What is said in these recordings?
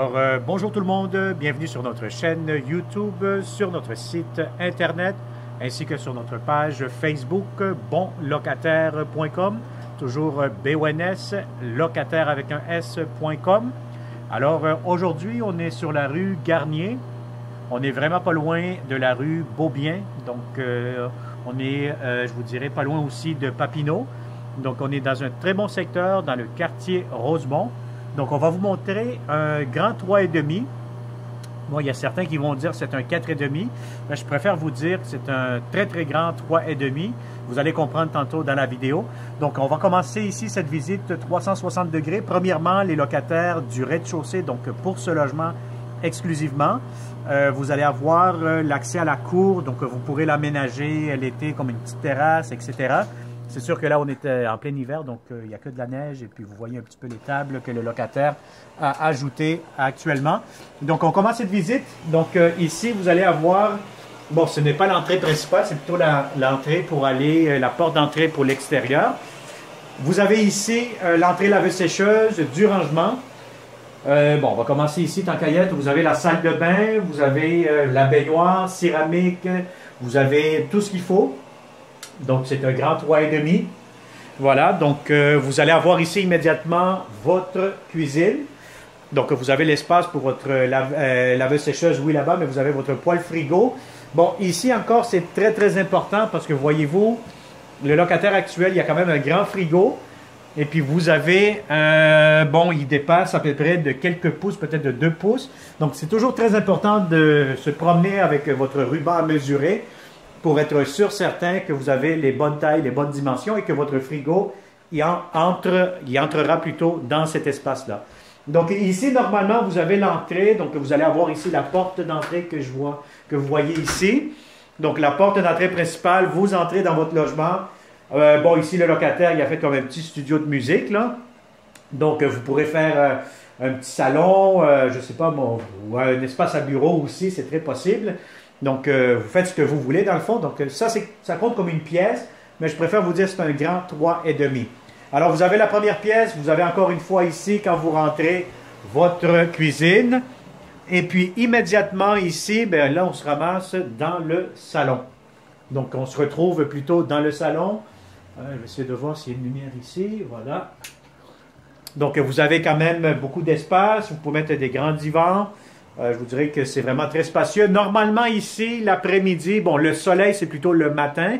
Alors, bonjour tout le monde, bienvenue sur notre chaîne YouTube, sur notre site internet, ainsi que sur notre page Facebook, bonlocataire.com, toujours BONS, locataire avec un S.com. Alors, aujourd'hui, on est sur la rue Garnier, on est vraiment pas loin de la rue Beaubien, donc on est, je vous dirais, pas loin aussi de Papineau. Donc, on est dans un très bon secteur, dans le quartier Rosemont. Donc, on va vous montrer un grand 3,5. Bon, il y a certains qui vont dire que c'est un 4,5. Mais je préfère vous dire que c'est un très, très grand 3,5. Vous allez comprendre tantôt dans la vidéo. Donc, on va commencer ici cette visite 360 degrés. Premièrement, les locataires du rez-de-chaussée, donc pour ce logement exclusivement. Vous allez avoir l'accès à la cour, donc vous pourrez l'aménager l'été comme une petite terrasse, etc. C'est sûr que là, on est en plein hiver, donc il n'y a que de la neige et puis vous voyez un petit peu les tables que le locataire a ajoutées actuellement. Donc, on commence cette visite. Donc, ici, vous allez avoir, bon, ce n'est pas l'entrée principale, c'est plutôt l'entrée pour aller, la porte d'entrée pour l'extérieur. Vous avez ici l'entrée laveuse-sécheuse, du rangement. Bon, on va commencer ici, tant qu'à y être. Vous avez la salle de bain, vous avez la baignoire, céramique, vous avez tout ce qu'il faut. Donc, c'est un grand 3,5. Voilà, donc vous allez avoir ici immédiatement votre cuisine. Donc, vous avez l'espace pour votre laveuse-sécheuse, oui, là-bas, mais vous avez votre poêle frigo. Bon, ici encore, c'est très, très important parce que, voyez-vous, le locataire actuel, il y a quand même un grand frigo. Et puis, vous avez, bon, il dépasse à peu près de quelques pouces, peut-être de 2 pouces. Donc, c'est toujours très important de se promener avec votre ruban à mesurer pour être sûr certain que vous avez les bonnes tailles, les bonnes dimensions et que votre frigo il entrera plutôt dans cet espace-là. Donc ici, normalement, vous avez l'entrée. Donc vous allez avoir ici la porte d'entrée que vous voyez ici. Donc la porte d'entrée principale, vous entrez dans votre logement. Bon, ici, le locataire, il a fait comme un petit studio de musique, là. Donc vous pourrez faire un petit salon, je ne sais pas, bon, ou un espace à bureau aussi, c'est très possible. Donc, vous faites ce que vous voulez dans le fond. Donc, ça compte comme une pièce, mais je préfère vous dire que c'est un grand 3,5. Alors, vous avez la première pièce. Vous avez encore une fois ici, quand vous rentrez, votre cuisine. Et puis, immédiatement ici, bien là, on se ramasse dans le salon. Donc, on se retrouve plutôt dans le salon. Je vais essayer de voir s'il y a une lumière ici. Voilà. Donc, vous avez quand même beaucoup d'espace. Vous pouvez mettre des grands divans. Je vous dirais que c'est vraiment très spacieux. Normalement, ici, l'après-midi, bon, le soleil, c'est plutôt le matin,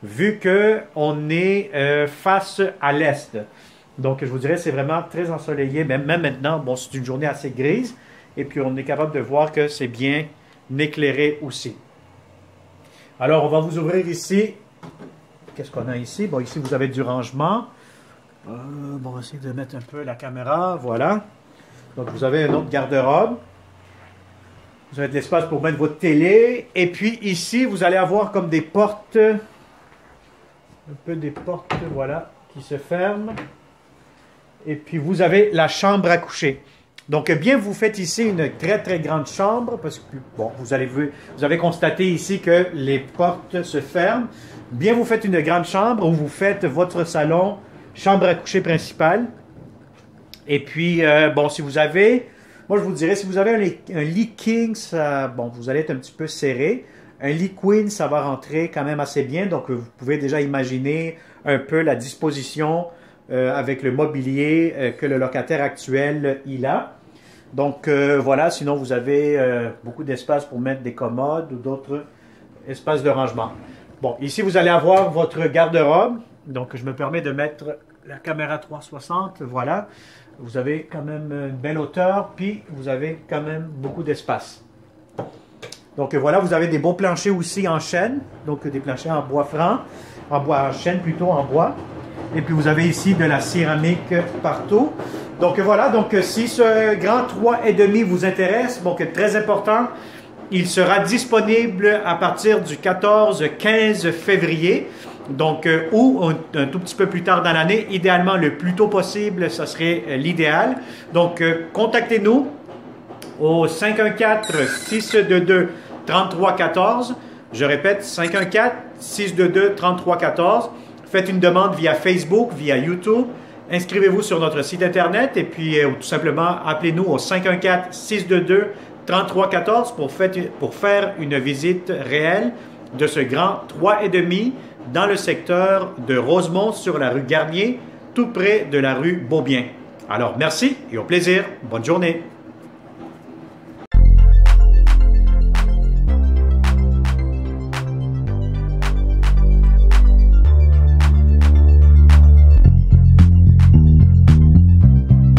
vu qu'on est face à l'est. Donc, je vous dirais, c'est vraiment très ensoleillé. Même maintenant, bon, c'est une journée assez grise. Et puis, on est capable de voir que c'est bien éclairé aussi. Alors, on va vous ouvrir ici. Qu'est-ce qu'on a ici? Bon, ici, vous avez du rangement. Bon, on va essayer de mettre un peu la caméra. Voilà. Donc, vous avez un autre garde-robe. Vous avez de l'espace pour mettre votre télé. Et puis ici, vous allez avoir comme des portes, un peu des portes, voilà, qui se ferment. Et puis vous avez la chambre à coucher. Donc bien, vous faites ici une très très grande chambre parce que, bon, vous avez constaté ici que les portes se ferment. Bien, vous faites une grande chambre où vous faites votre salon, chambre à coucher principale. Et puis, bon, si vous avez... Moi, je vous dirais, si vous avez un lit king, ça, bon, vous allez être un petit peu serré. Un lit queen, ça va rentrer quand même assez bien. Donc, vous pouvez déjà imaginer un peu la disposition avec le mobilier que le locataire actuel il a. Donc, voilà. Sinon, vous avez beaucoup d'espace pour mettre des commodes ou d'autres espaces de rangement. Bon, ici, vous allez avoir votre garde-robe. Donc, je me permets de mettre la caméra 360. Voilà. Vous avez quand même une belle hauteur, puis vous avez quand même beaucoup d'espace. Donc voilà, vous avez des beaux planchers aussi en chêne, donc des planchers en bois franc, en chêne plutôt, en bois. Et puis vous avez ici de la céramique partout. Donc voilà, donc si ce grand 3,5 vous intéresse, donc très important, il sera disponible à partir du 14-15 février. Donc, ou un tout petit peu plus tard dans l'année, idéalement le plus tôt possible, ça serait l'idéal. Donc, contactez-nous au 514-622-3314. Je répète, 514-622-3314. Faites une demande via Facebook, via YouTube. inscrivez-vous sur notre site Internet et puis tout simplement appelez-nous au 514-622-3314 pour faire une visite réelle de ce grand 3,5 dans le secteur de Rosemont sur la rue Garnier, tout près de la rue Beaubien. Alors merci et au plaisir. Bonne journée.